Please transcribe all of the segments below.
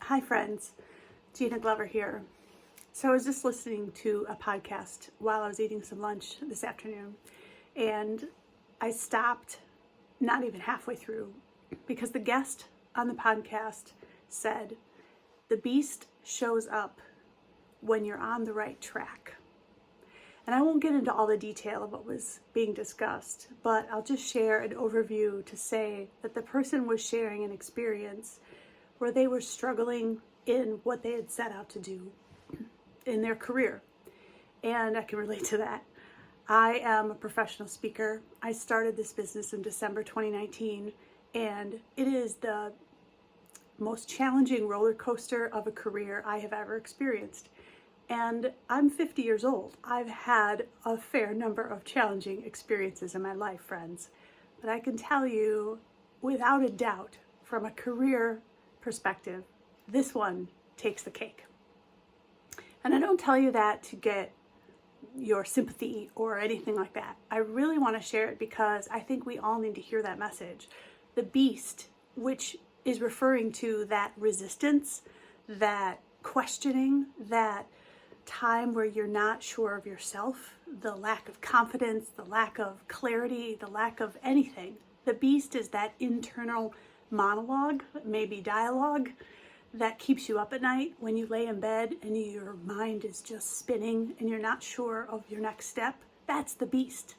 Hi friends, Gina Glover here. So I was just listening to a podcast while I was eating some lunch this afternoon, and I stopped not even halfway through because the guest on the podcast said, "The beast shows up when you're on the right track." And I won't get into all the detail of what was being discussed, but I'll just share an overview to say that the person was sharing an experience where they were struggling in what they had set out to do in their career. And I can relate to that. I am a professional speaker. I started this business in December 2019, and it is the most challenging roller coaster of a career I have ever experienced. And I'm 50 years old. I've had a fair number of challenging experiences in my life, friends. But I can tell you, without a doubt, from a career perspective, this one takes the cake. And I don't tell you that to get your sympathy or anything like that. I really want to share it because I think we all need to hear that message. The beast, which is referring to that resistance, that questioning, that time where you're not sure of yourself, the lack of confidence, the lack of clarity, the lack of anything. The beast is that internal monologue, maybe dialogue, that keeps you up at night when you lay in bed and your mind is just spinning and you're not sure of your next step. That's the beast.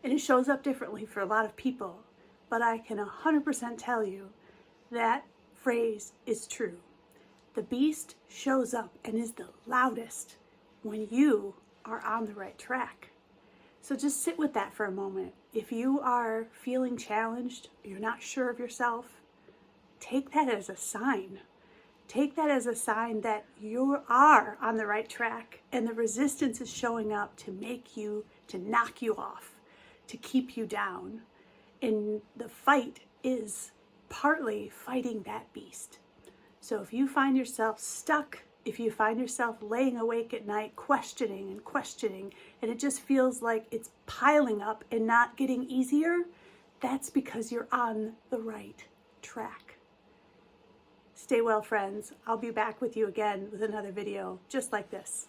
And it shows up differently for a lot of people. But I can 100% tell you that phrase is true. The beast shows up and is the loudest when you are on the right track. So just sit with that for a moment. If you are feeling challenged, you're not sure of yourself, take that as a sign. Take that as a sign that you are on the right track and the resistance is showing up to make you, to knock you off, to keep you down. And the fight is partly fighting that beast. So if you find yourself stuck, if you find yourself laying awake at night questioning, and it just feels like it's piling up and not getting easier, that's because you're on the right track. Stay well, friends. I'll be back with you again with another video just like this.